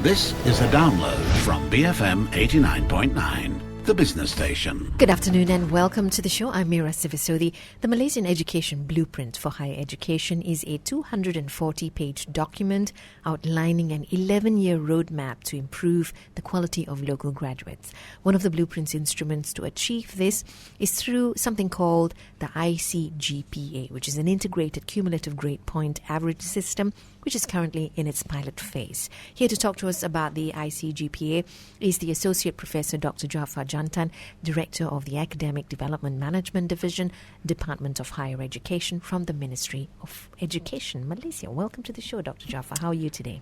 This is a download from BFM 89.9, the business station. Good afternoon and welcome to the show. I'm Mira Sivisodi. The Malaysian Education Blueprint for Higher Education is a 240-page document outlining an 11-year roadmap to improve the quality of local graduates. One of the blueprint's instruments to achieve this is through something called the iCGPA, which is an integrated cumulative grade point average system, which is currently in its pilot phase. Here to talk to us about the iCGPA is the Associate Professor Dr. Jaafar Jantan, Director of the Academic Development Management Division, Department of Higher Education from the Ministry of Education, Malaysia. Welcome to the show, Dr. Jaafar. How are you today?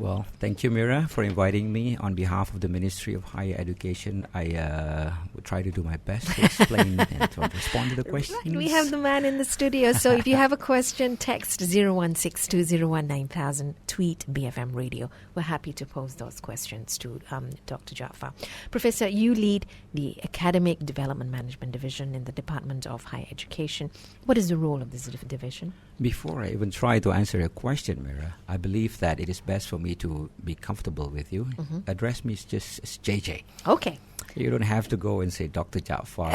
Well, thank you, Mira, for inviting me. On behalf of the Ministry of Higher Education, I will try to do my best to explain and to respond to the questions. Right, we have the man in the studio. So if you have a question, text 0162019,000, tweet BFM Radio. We're happy to pose those questions to Dr. Jaafar. Professor, you lead the Academic Development Management Division in the Department of Higher Education. What is the role of this division? Before I even try to answer your question, Mira, I believe that it is best for me to be comfortable with you. Address me just as JJ. Okay. You don't have to go and say Dr. Jaafar.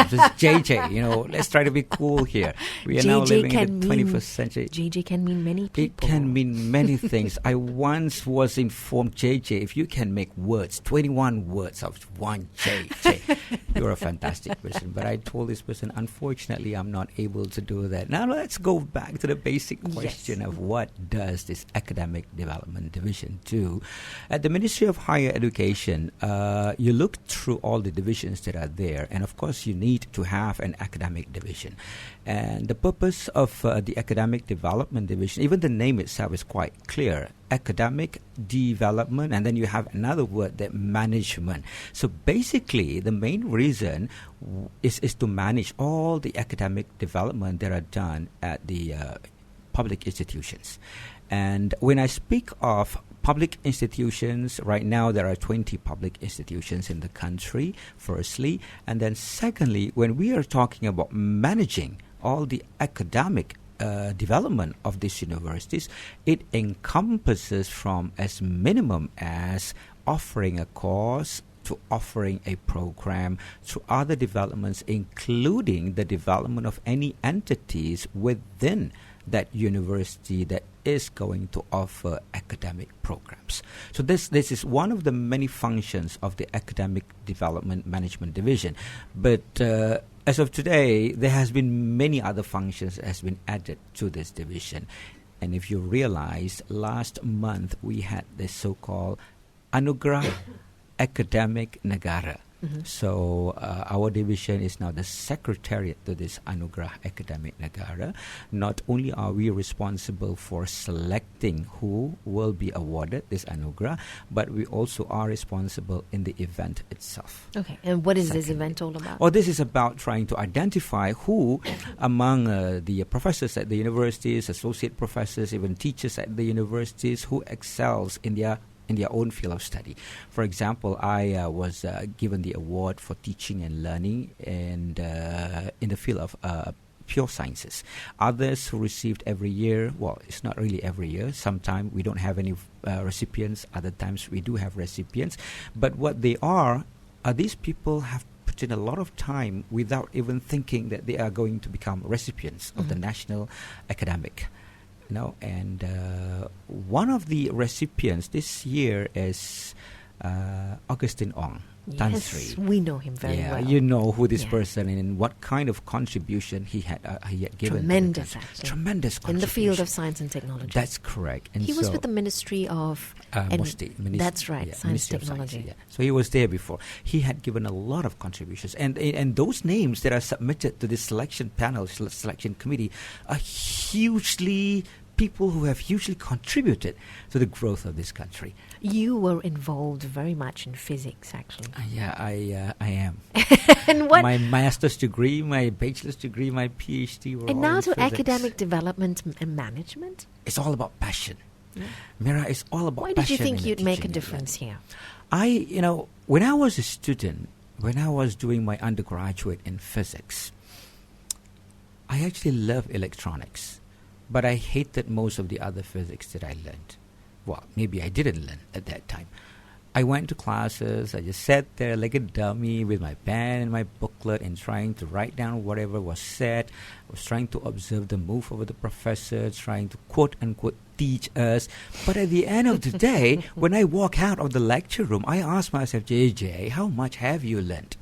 Just JJ. You know, let's try to be cool here. We are now living in the 21st century. JJ can mean many people. It can mean many things. I once was informed, JJ, if you can make words, 21 words of one JJ, you're a fantastic person. But I told this person, unfortunately, I'm not able to do that. Now let's go back to the basic question of what does this Academic Development Division do? At the Ministry of Higher Education, you look through all the divisions that are there, and of course you need to have an academic division. And the purpose of the Academic Development Division, even the name itself is quite clear: academic development, and then you have another word, that management. So basically the main reason is to manage all the academic development that are done at the public institutions. And when I speak of public institutions, right now there are 20 public institutions in the country, firstly. And then secondly, when we are talking about managing all the academic development of these universities, it encompasses from as minimum as offering a course to offering a program to other developments, including the development of any entities within that university that is going to offer academic programs. So this is one of the many functions of the Academic Development Management Division. But as of today, there has been many other functions that has been added to this division. And if you realize, last month we had this so-called Anugerah Academic Negara. So our division is now the secretariat to this Anugerah Academic Negara. Not only are we responsible for selecting who will be awarded this Anugerah, but we also are responsible in the event itself. Okay, and what is this event all about? Well, this is about trying to identify who among the professors at the universities, associate professors, even teachers at the universities, who excels in their own field of study. For example, I was given the award for teaching and learning and in the field of pure sciences. Others who received every year, well, it's not really every year. Sometimes we don't have any recipients. Other times we do have recipients. But what they are these people have put in a lot of time without even thinking that they are going to become recipients of the National Academic. And one of the recipients this year is Augustine Ong. Yes, we know him very well. You know who this person and what kind of contribution he had given. Tremendous, actually. Tremendous contribution. In the field of science and technology. That's correct. And he was with the Ministry of... that's right, Science and Technology. Science. So he was there before. He had given a lot of contributions. And those names that are submitted to this selection panel, selection committee, are people who have hugely contributed to the growth of this country. You were involved very much in physics, actually. I am. And what? My master's degree, my bachelor's degree, my PhD were all And now in to physics. academic development and management? It's all about passion. Mira, it's all about passion. Why did you think you'd make a difference here? When I was a student, when I was doing my undergraduate in physics, I actually loved electronics. But I hated most of the other physics that I learned. Well, maybe I didn't learn at that time. I went to classes. I just sat there like a dummy with my pen and my booklet and trying to write down whatever was said. I was trying to observe the move of the professor, trying to quote unquote teach us. But at the end of the day, when I walk out of the lecture room, I ask myself, JJ, how much have you learned?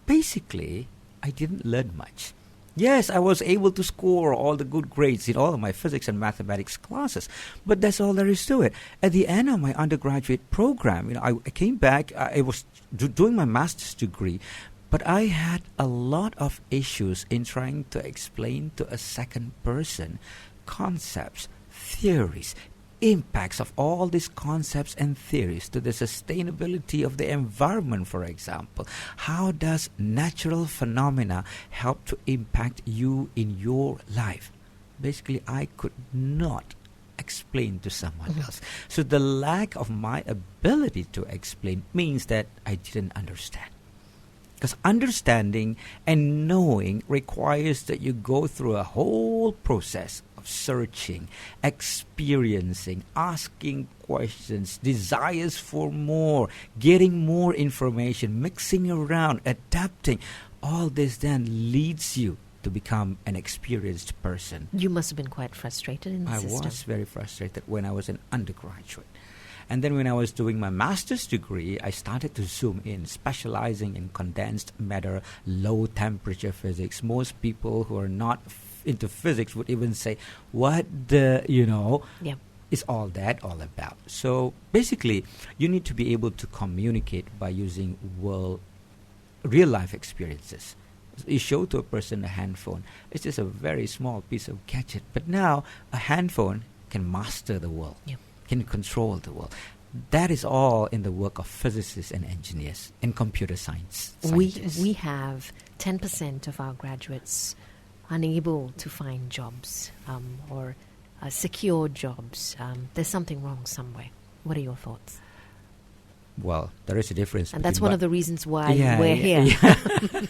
Basically, I didn't learn much. Yes, I was able to score all the good grades in all of my physics and mathematics classes, but that's all there is to it. At the end of my undergraduate program, I came back. I was doing my master's degree, but I had a lot of issues in trying to explain to a second person concepts, theories, impacts of all these concepts and theories to the sustainability of the environment, for example. How does natural phenomena help to impact you in your life? Basically, I could not explain to someone else. So the lack of my ability to explain means that I didn't understand. Because understanding and knowing requires that you go through a whole process of searching, experiencing, asking questions, desires for more, getting more information, mixing around, adapting. All this then leads you to become an experienced person. You must have been quite frustrated in the system. I was very frustrated when I was an undergraduate. And then when I was doing my master's degree, I started to zoom in, specializing in condensed matter, low temperature physics. Most people who are not into physics would even say, what the, is all that all about? So basically, you need to be able to communicate by using real life experiences. You show to a person a handphone. It's just a very small piece of gadget. But now a handphone can master the world. Yep. Can control the world. That is all in the work of physicists and engineers and computer science scientists. We have 10% of our graduates unable to find jobs or secure jobs. There's something wrong somewhere. What are your thoughts? Well, there is a difference. And that's one of the reasons why we're here. Yeah.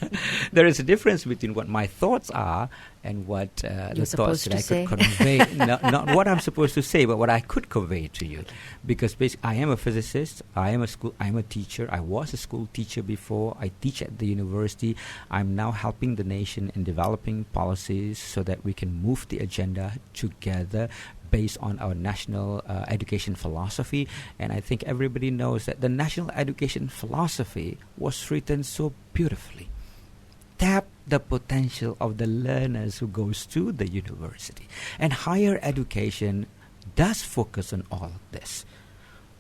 There is a difference between what my thoughts are and what the thoughts that I could convey. Not what I'm supposed to say, but what I could convey to you. Because basically, I am a physicist. I am a teacher. I was a school teacher before. I teach at the university. I'm now helping the nation in developing policies so that we can move the agenda together based on our national education philosophy. And I think everybody knows that the national education philosophy was written so beautifully. Tap the potential of the learners who goes to the university. And higher education does focus on all of this.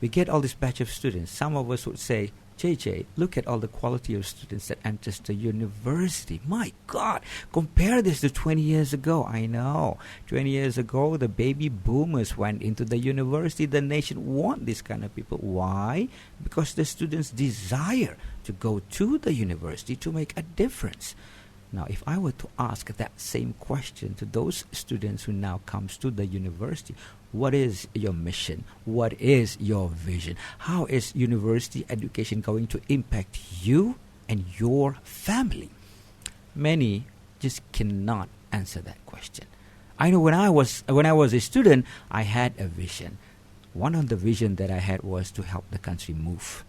We get all this batch of students. Some of us would say, JJ, look at all the quality of students that enters the university. My God, compare this to 20 years ago. I know. 20 years ago, the baby boomers went into the university. The nation want this kind of people. Why? Because the students desire to go to the university to make a difference. Now, if I were to ask that same question to those students who now comes to the university, what is your mission? What is your vision? How is university education going to impact you and your family? Many just cannot answer that question. I know when I was a student, I had a vision. One of the vision that I had was to help the country move.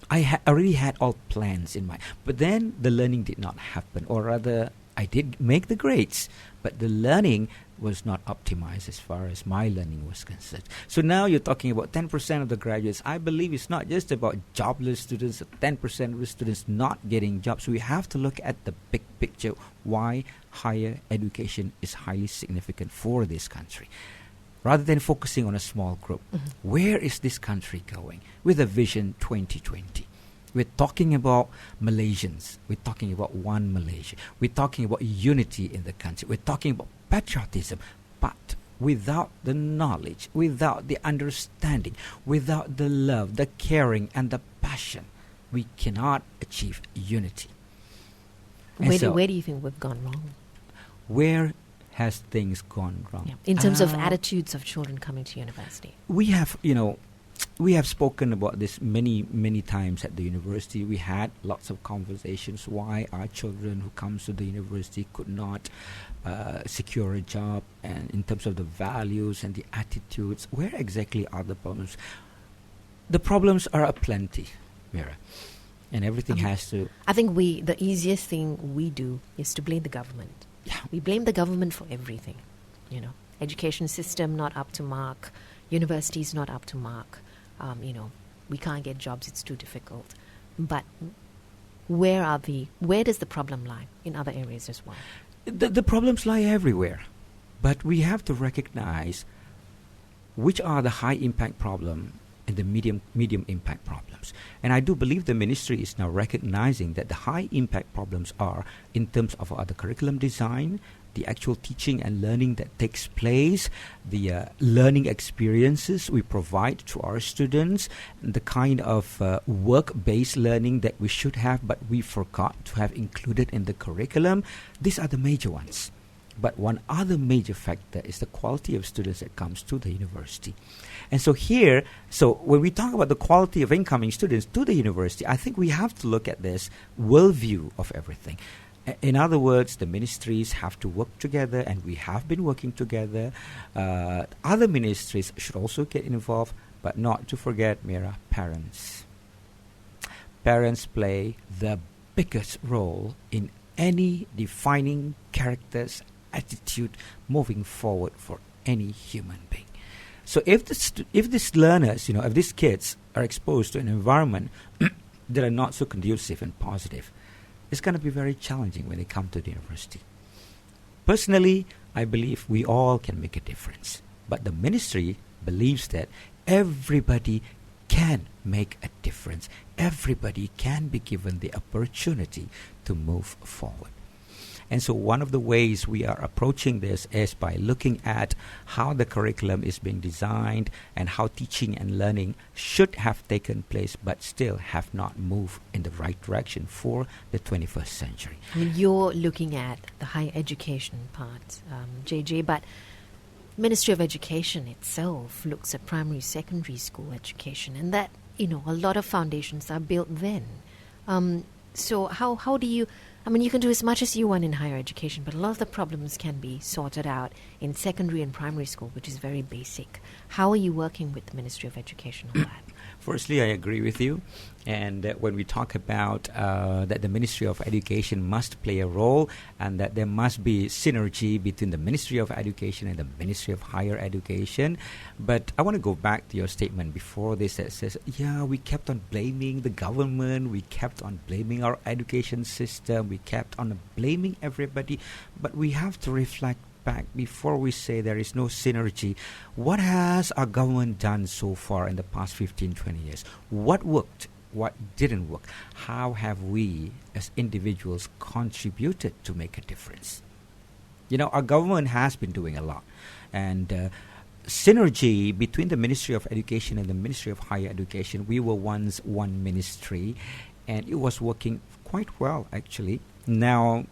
I already had all plans in mind. But then the learning did not happen. Or rather, I did make the grades, but the learning was not optimized as far as my learning was concerned. So now you're talking about 10% of the graduates. I believe it's not just about jobless students, 10% of the students not getting jobs. We have to look at the big picture, why higher education is highly significant for this country. Rather than focusing on a small group, where is this country going with a vision 2020? We're talking about Malaysians. We're talking about one Malaysia. We're talking about unity in the country. We're talking about patriotism. But without the knowledge, without the understanding, without the love, the caring, and the passion, we cannot achieve unity. Where do you think we've gone wrong? Where has things gone wrong? Yeah. In terms of attitudes of children coming to university. We have spoken about this many times at the university. We had lots of conversations why our children who comes to the university could not secure a job, and in terms of the values and the attitudes, where exactly are the problems? The problems are aplenty, Mira, and everything has to... I think the easiest thing we do is to blame the government. Yeah. We blame the government for everything. Education system not up to mark, universities not up to mark. We can't get jobs, it's too difficult. But where does the problem lie in other areas as well? The problems lie everywhere, but we have to recognize which are the high impact problem and the medium impact problems. And I do believe the ministry is now recognizing that the high impact problems are in terms of the curriculum design, the actual teaching and learning that takes place, the learning experiences we provide to our students, the kind of work-based learning that we should have but we forgot to have included in the curriculum. These are the major ones. But one other major factor is the quality of students that comes to the university. And so when we talk about the quality of incoming students to the university, I think we have to look at this worldview of everything. In other words, the ministries have to work together, and we have been working together. Other ministries should also get involved, but not to forget, Mira, parents. Parents play the biggest role in any defining characters, attitude moving forward for any human being. So if these learners, if these kids are exposed to an environment that are not so conducive and positive, it's going to be very challenging when they come to the university. Personally, I believe we all can make a difference. But the ministry believes that everybody can make a difference. Everybody can be given the opportunity to move forward. And so one of the ways we are approaching this is by looking at how the curriculum is being designed and how teaching and learning should have taken place but still have not moved in the right direction for the 21st century. I mean, you're looking at the higher education part, JJ, but Ministry of Education itself looks at primary, secondary school education, and that, a lot of foundations are built then. So how do you... you can do as much as you want in higher education, but a lot of the problems can be sorted out in secondary and primary school, which is very basic. How are you working with the Ministry of Education on that? Firstly, I agree with you. And when we talk about that the Ministry of Education must play a role and that there must be synergy between the Ministry of Education and the Ministry of Higher Education. But I want to go back to your statement before this that says, we kept on blaming the government, we kept on blaming our education system, we kept on blaming everybody. But we have to reflect back before we say there is no synergy. What has our government done so far in the past 15, 20 years? What worked? What didn't work? How have we as individuals contributed to make a difference? Our government has been doing a lot. And synergy between the Ministry of Education and the Ministry of Higher Education, we were once one ministry, and it was working quite well, actually. Now,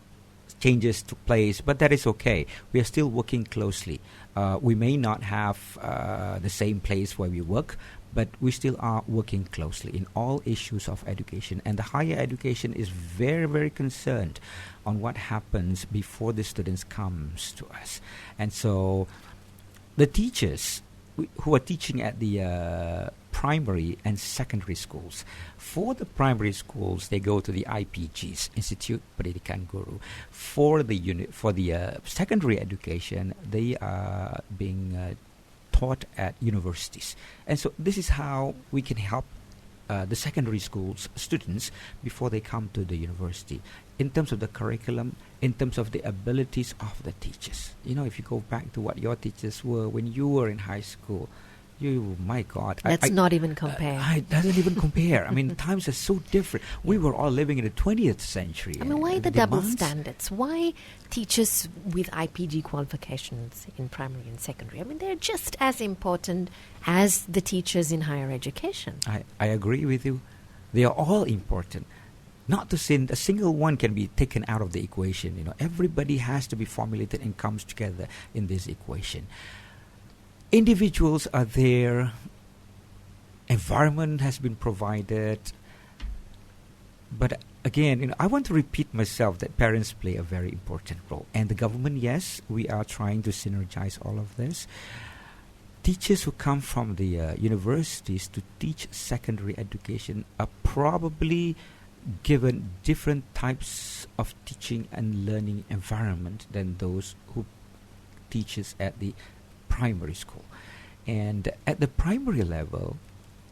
changes took place, but that is okay. We are still working closely. We may not have the same place where we work, but we still are working closely in all issues of education. And the higher education is very, very concerned on what happens before the students comes to us. And so the teachers who are teaching at the primary and secondary schools. For the primary schools, they go to the IPGs, Institute Pendidikan Guru. For the secondary education, they are being taught at universities. And so this is how we can help the secondary schools students before they come to the university, in terms of the curriculum, in terms of the abilities of the teachers. If you go back to what your teachers were when you were in high school, my God. Let's not even compare. It doesn't even compare. Times are so different. We were all living in the 20th century. Why the double standards? Why teachers with IPG qualifications in primary and secondary? They're just as important as the teachers in higher education. I agree with you. They are all important. Not to say a single one can be taken out of the equation. Everybody has to be formulated and comes together in this equation. Individuals are there, environment has been provided, but again, I want to repeat myself that parents play a very important role. And the government, yes, we are trying to synergize all of this. teachers who come from the universities to teach secondary education are probably given different types of teaching and learning environment than those who teaches at the primary school. And at the primary level,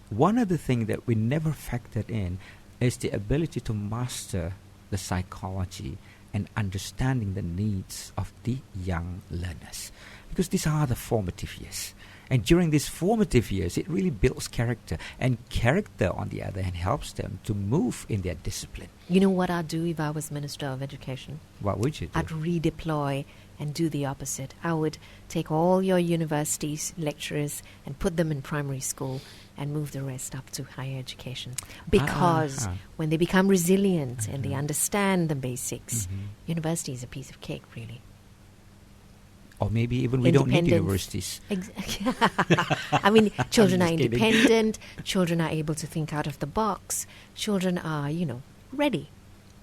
one of the things that we never factored in is the ability to master the psychology and understanding the needs of the young learners. Because these are the formative years. And during these formative years, it really builds character. And character, on the other hand, helps them to move in their discipline. You know what I'd do if I was Minister of Education? What would you do? I'd redeploy and do the opposite. I would take all your universities, lecturers, and put them in primary school and move the rest up to higher education. Because when they become resilient and they understand the basics, university is a piece of cake, really. Or maybe even we don't need universities. I mean, children are kidding. independent. Children are able to think out of the box. Children are, ready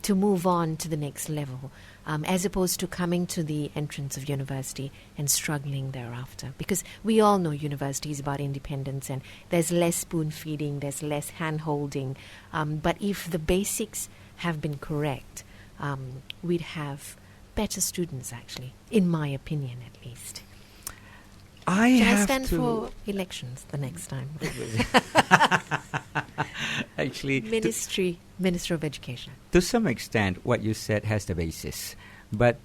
to move on to the next level, as opposed to coming to the entrance of university and struggling thereafter. Because we all know university is about independence, and there's less spoon feeding, there's less hand holding. But if the basics have been correct, we'd have better students, actually, in my opinion, at least. Can I stand for elections the next time? Actually, Minister of Education. to some extent, what you said has the basis. But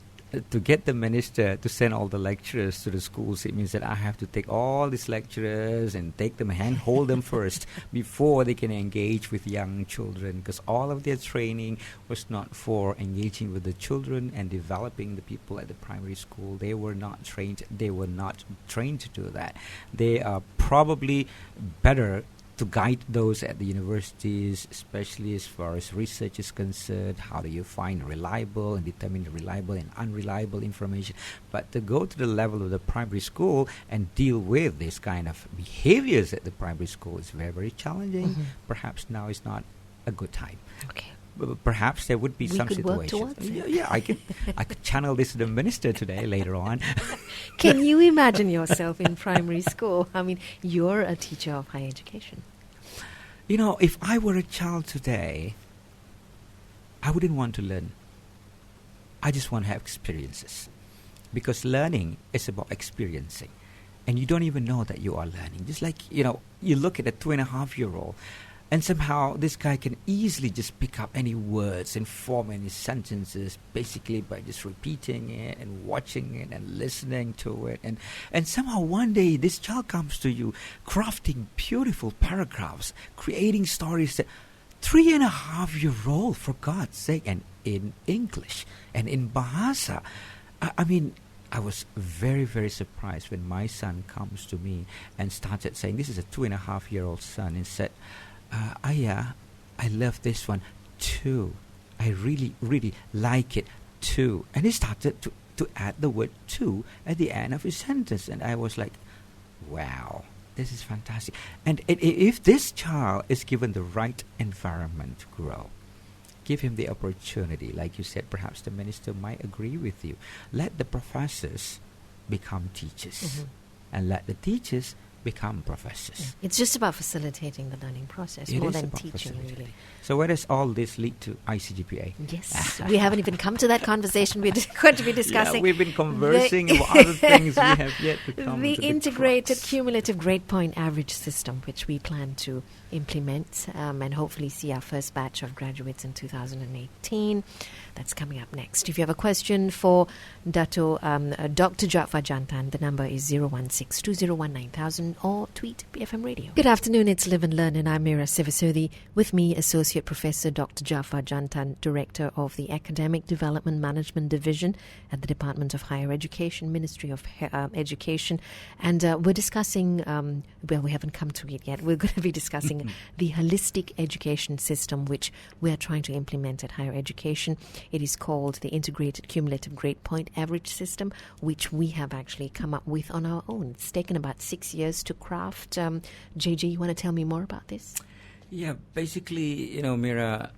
to get the minister to send all the lecturers to the schools, it means that I have to take all these lecturers and take them and hold them first before they can engage with young children, because all of their training was not for engaging with the children and developing the people at the primary school. They were not trained. They were not trained to do that. They are probably better to guide those at the universities, especially as far as research is concerned. How do you find reliable and determine reliable and unreliable information? But to go to the level of the primary school and deal with this kind of behaviors at the primary school is very, very challenging. Perhaps now is not a good time. Okay. Perhaps there would be We some could work situations. towards it. Yeah, I could channel this to the minister today later on. Can you imagine yourself in primary school? I mean, you're a teacher of higher education. If I were a child today, I wouldn't want to learn. I just want to have experiences. Because learning is about experiencing. And you don't even know that you are learning. Just like, you look at a 2.5-year-old, and somehow this guy can easily just pick up any words and form any sentences basically by just repeating it and watching it and listening to it. And somehow one day this child comes to you crafting beautiful paragraphs, creating stories that 3.5-year-old, for God's sake, and in English and in Bahasa. I was very, very surprised when my son comes to me and started saying, this is a 2.5-year-old son, and said, Ayah, I love this one too. I really, really like it too. And he started to add the word too at the end of his sentence. And I was like, wow, this is fantastic. And if this child is given the right environment to grow, give him the opportunity, like you said, perhaps the minister might agree with you. Let the professors become teachers, and let the teachers become professors. Yeah. It's just about facilitating the learning process more than teaching, really. So where does all this lead to iCGPA? Yes, we haven't even come to that conversation. We're going to be discussing. Yeah, we've been conversing about other things we have yet to come the to integrated cumulative grade point average system, which we plan to implement and hopefully see our first batch of graduates in 2018. That's coming up next. If you have a question for Dr. Jaafar Jantan, the number is 016-201-9000 or tweet BFM Radio. Good afternoon, it's Live and Learn, and I'm Mira Sivasodi. With me, Associate Professor Dr. Jaafar Jantan, Director of the Academic Development Management Division at the Department of Higher Education, Ministry of Education. And we're discussing, we haven't come to it yet, we're going to be discussing the holistic education system, which we are trying to implement at higher education. It is called the Integrated Cumulative Grade Point Average System, which we have actually come up with on our own. It's taken about 6 years to craft. JJ, you want to tell me more about this? Yeah, basically, Mira,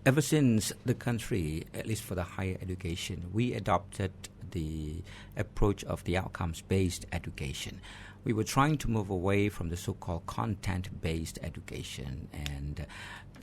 ever since the country, at least for the higher education, we adopted the approach of the outcomes-based education, we were trying to move away from the so-called content-based education. And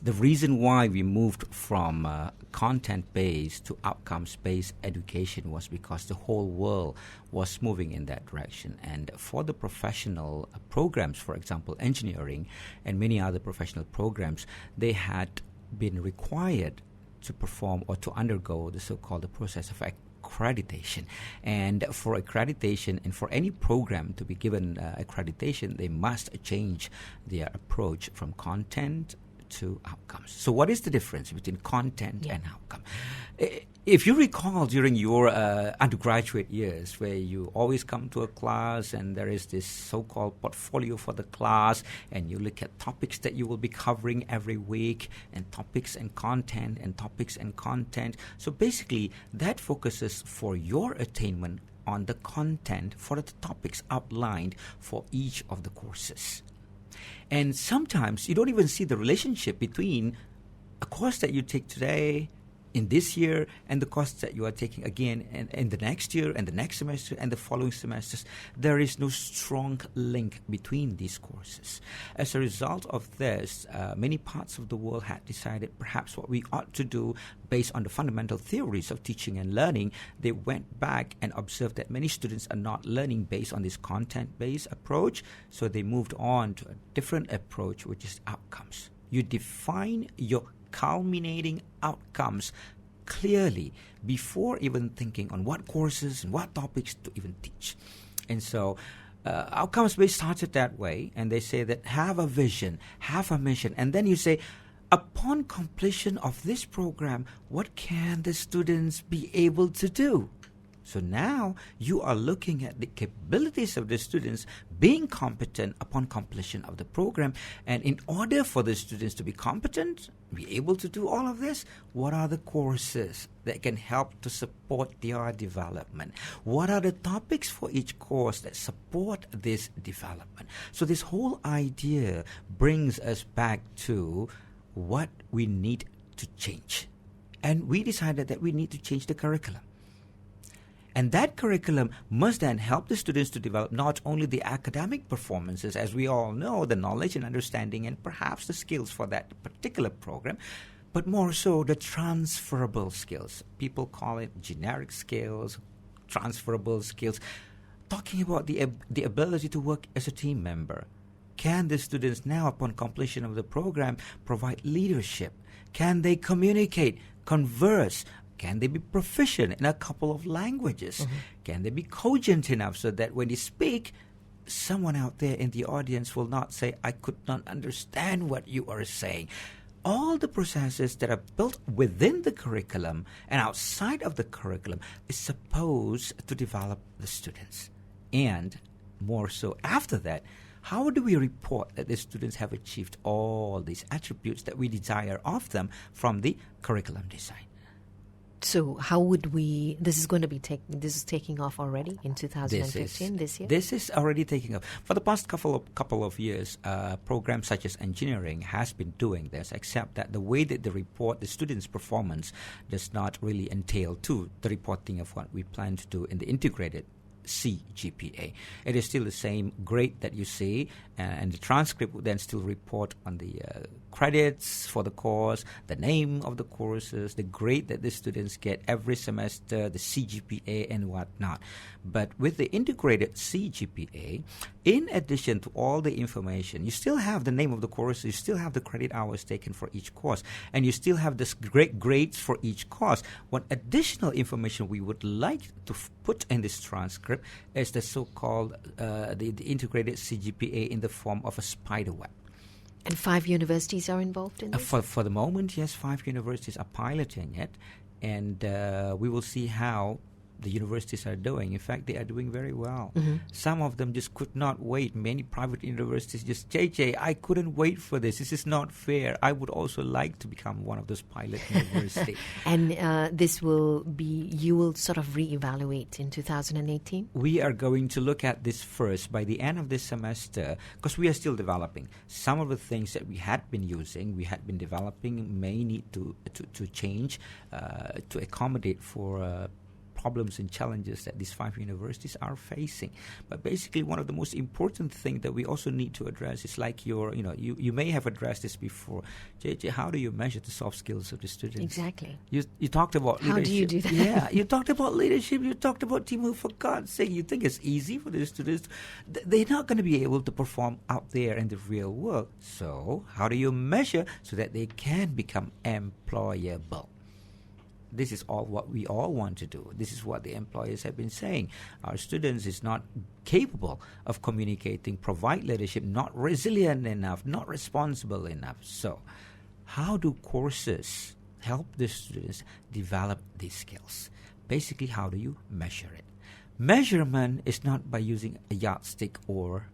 the reason why we moved from content-based to outcomes-based education was because the whole world was moving in that direction. And for the professional programs, for example, engineering and many other professional programs, they had been required to perform or to undergo the so-called the process of accreditation. And for accreditation and for any program to be given accreditation, they must change their approach from content to outcomes. So what is the difference between content and outcome? If you recall during your undergraduate years, where you always come to a class and there is this so-called portfolio for the class, and you look at topics that you will be covering every week, and topics and content and topics and content. So basically that focuses for your attainment on the content for the topics outlined for each of the courses. And sometimes you don't even see the relationship between a course that you take today, in this year, and the course that you are taking again in the next year and the next semester and the following semesters. There is no strong link between these courses. As a result of this, many parts of the world had decided perhaps what we ought to do based on the fundamental theories of teaching and learning. They went back and observed that many students are not learning based on this content-based approach, so they moved on to a different approach, which is outcomes. You define your culminating outcomes clearly before even thinking on what courses and what topics to even teach. And so outcomes-based started that way, and they say that have a vision, have a mission, and then you say, upon completion of this program, what can the students be able to do? So now you are looking at the capabilities of the students being competent upon completion of the program. And in order for the students to be competent, be able to do all of this, what are the courses that can help to support their development? What are the topics for each course that support this development? So this whole idea brings us back to what we need to change. And we decided that we need to change the curriculum. And that curriculum must then help the students to develop not only the academic performances, as we all know, the knowledge and understanding and perhaps the skills for that particular program, but more so the transferable skills. People call it generic skills, transferable skills, talking about the ability to work as a team member. Can the students now, upon completion of the program, provide leadership? Can they communicate, converse? Can they be proficient in a couple of languages? Mm-hmm. Can they be cogent enough so that when they speak, someone out there in the audience will not say, I could not understand what you are saying? All the processes that are built within the curriculum and outside of the curriculum is supposed to develop the students. And more so after that, how do we report that the students have achieved all these attributes that we desire of them from the curriculum design? So how would we, this is taking off already in 2015, this year? This is already taking off. For the past couple of years, programs such as engineering has been doing this, except that the way that they report the students' performance does not really entail to the reporting of what we plan to do in the integrated iCGPA. It is still the same grade that you see, and the transcript would then still report on the credits for the course, the name of the courses, the grade that the students get every semester, the CGPA and whatnot. But with the integrated CGPA, in addition to all the information, you still have the name of the course, you still have the credit hours taken for each course, and you still have the grades for each course. What additional information we would like to put in this transcript is the so-called the integrated CGPA in the form of a spider web. And 5 universities are involved in this? For the moment, yes, 5 universities are piloting it, and we will see how the universities are doing. In fact, they are doing very well. Mm-hmm. Some of them just could not wait. Many private universities just, JJ, I couldn't wait for this. This is not fair. I would also like to become one of those pilot universities. And this will be, you will sort of reevaluate in 2018? We are going to look at this first by the end of this semester, because we are still developing. Some of the things that we had been using, we had been developing, may need to change to accommodate for problems and challenges that these 5 universities are facing. But basically, one of the most important things that we also need to address is like you may have addressed this before. JJ, how do you measure the soft skills of the students? Exactly. You talked about leadership. How do you do that? Yeah, you talked about leadership. You talked about teamwork. For God's sake, you think it's easy for the students? They're not going to be able to perform out there in the real world. So how do you measure so that they can become employable? This is all what we all want to do. This is what the employers have been saying. Our students is not capable of communicating, provide leadership, not resilient enough, not responsible enough. So how do courses help the students develop these skills? Basically, how do you measure it? Measurement is not by using a yardstick or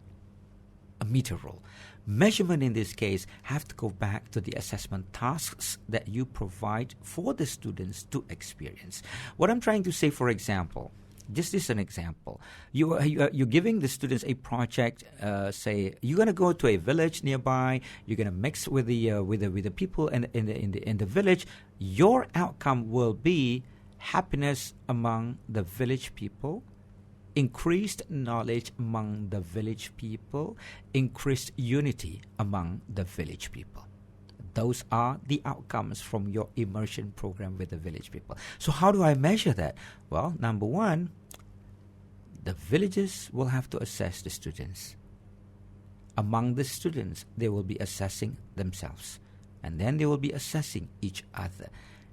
a meter rule. Measurement in this case have to go back to the assessment tasks that you provide for the students to experience. What I'm trying to say, for example, just as an example, you're giving the students a project. Say you're going to go to a village nearby. You're going to mix with the people in the village. Your outcome will be happiness among the village people, increased knowledge among the village people, increased unity among the village people. Those are the outcomes from your immersion program with the village people. So how do I measure that? Well, number one, the villages will have to assess the students. Among the students, they will be assessing themselves. And then they will be assessing each other.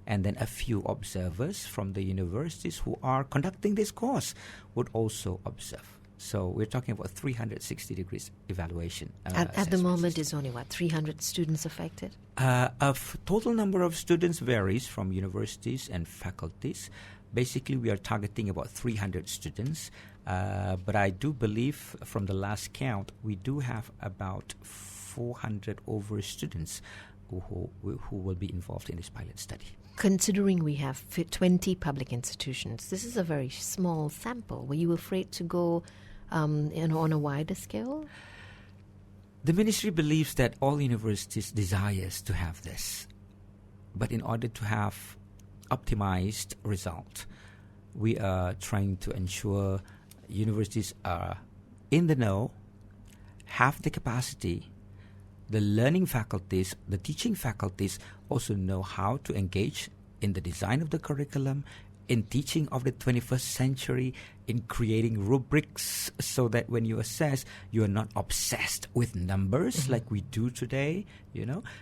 And then a few observers from the universities who are conducting this course would also observe. So we're talking about 360 degrees evaluation. At the moment, it's only 300 students affected? Total number of students varies from universities and faculties. Basically, we are targeting about 300 students. But I do believe from the last count, we do have about 400 over students who will be involved in this pilot study. Considering we have 20 public institutions, this is a very small sample. Were you afraid to go on a wider scale? The ministry believes that all universities desires to have this. But in order to have optimized result, we are trying to ensure universities are in the know, have the capacity. The learning faculties, the teaching faculties also know how to engage in the design of the curriculum, in teaching of the 21st century, in creating rubrics so that when you assess, you are not obsessed with numbers like we do today,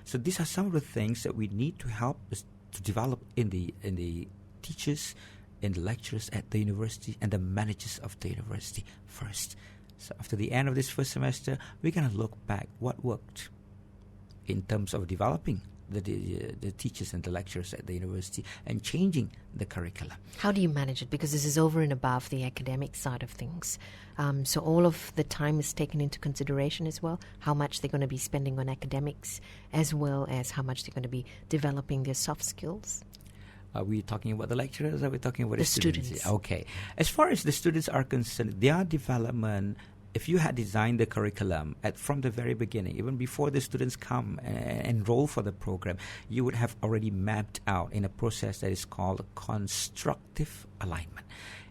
So these are some of the things that we need to help us to develop in the teachers, in the lecturers at the university, and the managers of the university first. So after the end of this first semester, we're going to look back what worked in terms of developing the teachers and the lecturers at the university and changing the curriculum. How do you manage it? Because this is over and above the academic side of things. So all of the time is taken into consideration as well, how much they're going to be spending on academics as well as how much they're going to be developing their soft skills. Are we talking about the lecturers or are we talking about the students? students? Okay. As far as the students are concerned, their development, if you had designed the curriculum from the very beginning, even before the students come and enroll for the program, you would have already mapped out in a process that is called constructive alignment.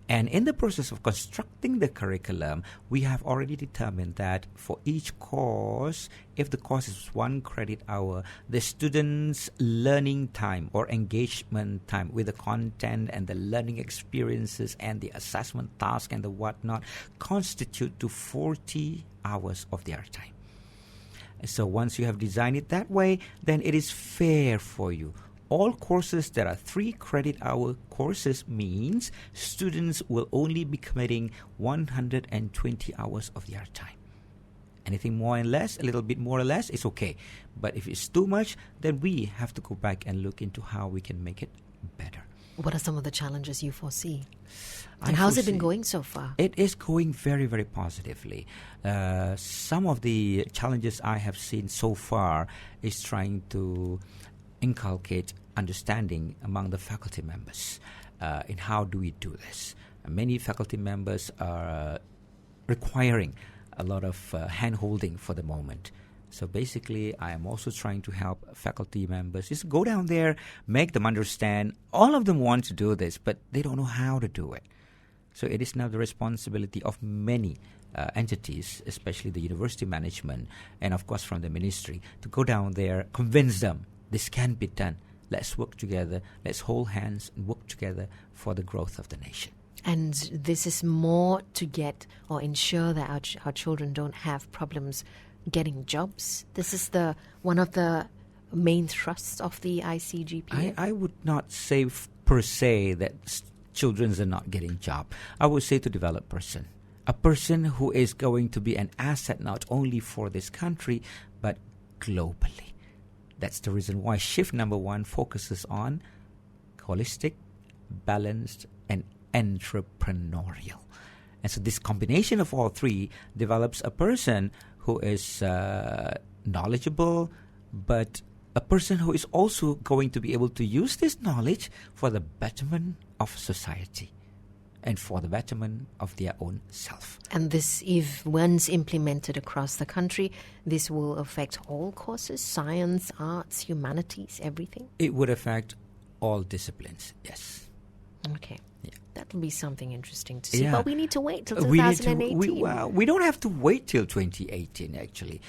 And in the process of constructing the curriculum, we have already determined that for each course, if the course is 1 credit hour, the students' learning time or engagement time with the content and the learning experiences and the assessment task and the whatnot constitute to 40 hours of their time. So once you have designed it that way, then it is fair for you. All courses that are 3 credit hour courses means students will only be committing 120 hours of their time. Anything more and less, a little bit more or less, is okay. But if it's too much, then we have to go back and look into how we can make it better. What are some of the challenges you foresee? And how's it been going so far? It is going very, very positively. Some of the challenges I have seen so far is trying to inculcate understanding among the faculty members in how do we do this. Many faculty members are requiring a lot of hand-holding for the moment. So basically, I am also trying to help faculty members. Just go down there, make them understand. All of them want to do this, but they don't know how to do it. So it is now the responsibility of many entities, especially the university management, and of course from the ministry, to go down there, convince them this can be done. Let's work together. Let's hold hands and work together for the growth of the nation. And this is more to get or ensure that our children don't have problems getting jobs. This is one of the main thrusts of the iCGPA. I would not say per se that children are not getting job. I would say to develop person. A person who is going to be an asset not only for this country but globally. That's the reason why shift number 1 focuses on holistic, balanced, and entrepreneurial. And so this combination of all three develops a person who is knowledgeable, but a person who is also going to be able to use this knowledge for the betterment of society and for the betterment of their own self. And this, if once implemented across the country, this will affect all courses, science, arts, humanities, everything? It would affect all disciplines, yes. Okay. Yeah. That will be something interesting to see. Yeah. But we need to wait till 2018. We don't have to wait till 2018, actually.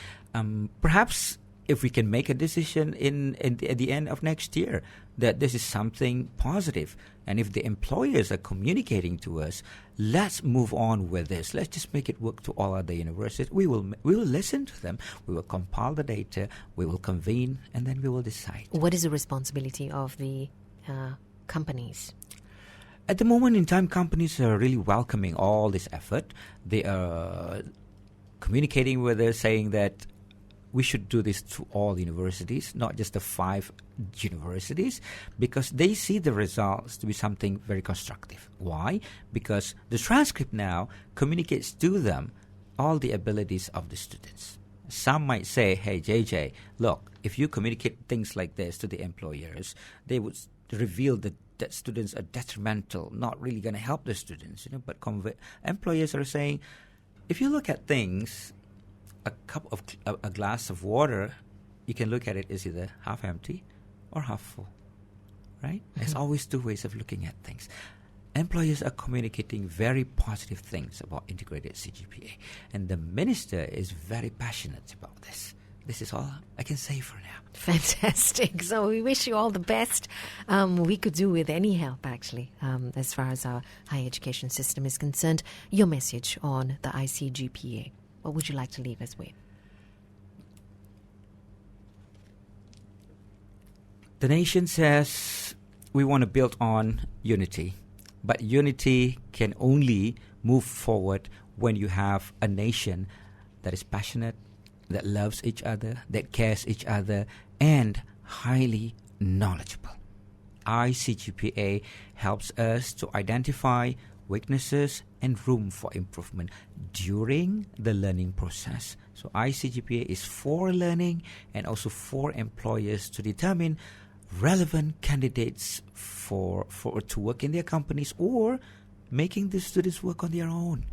Perhaps if we can make a decision at the end of next year that this is something positive, and if the employers are communicating to us, let's move on with this. Let's just make it work to all other universities. We will listen to them. We will compile the data. We will convene, and then we will decide. What is the responsibility of the companies? At the moment in time, companies are really welcoming all this effort. They are communicating with us, saying that we should do this to all universities, not just the 5 universities, because they see the results to be something very constructive. Why? Because the transcript now communicates to them all the abilities of the students. Some might say, hey, JJ, look, if you communicate things like this to the employers, they would reveal that students are detrimental, not really going to help the students. But employers are saying, if you look at things, a glass of water, you can look at it as either half empty or half full, right? Mm-hmm. There's always 2 ways of looking at things. Employers are communicating very positive things about integrated CGPA, and the minister is very passionate about this. This is all I can say for now. Fantastic. So we wish you all the best. We could do with any help, actually, as far as our higher education system is concerned. Your message on the iCGPA. What would you like to leave us with? The nation says we want to build on unity, but unity can only move forward when you have a nation that is passionate, that loves each other, that cares each other, and highly knowledgeable. iCGPA helps us to identify weaknesses and room for improvement during the learning process. So iCGPA is for learning and also for employers to determine relevant candidates for to work in their companies or making the students work on their own,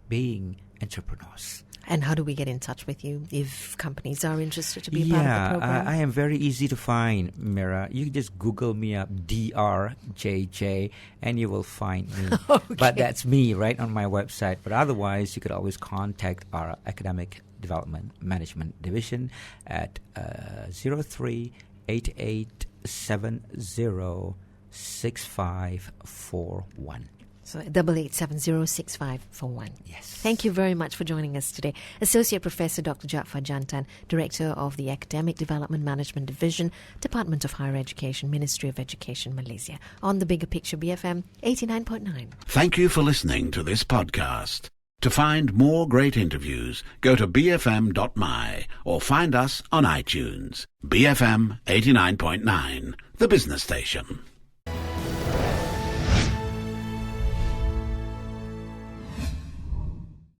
being entrepreneurs. And how do we get in touch with you if companies are interested to be a part of the program? I am very easy to find, Mira. You just Google me up, DRJJ, and you will find me. Okay. But that's me right on my website. But otherwise, you could always contact our Academic Development Management Division at 03-8870-6541. So 8870-6541. Yes. Thank you very much for joining us today. Associate Professor Dr. Jaafar Jantan, Director of the Academic Development Management Division, Department of Higher Education, Ministry of Education, Malaysia. On the Bigger Picture, BFM 89.9. Thank you for listening to this podcast. To find more great interviews, go to bfm.my or find us on iTunes. BFM 89.9, the business station.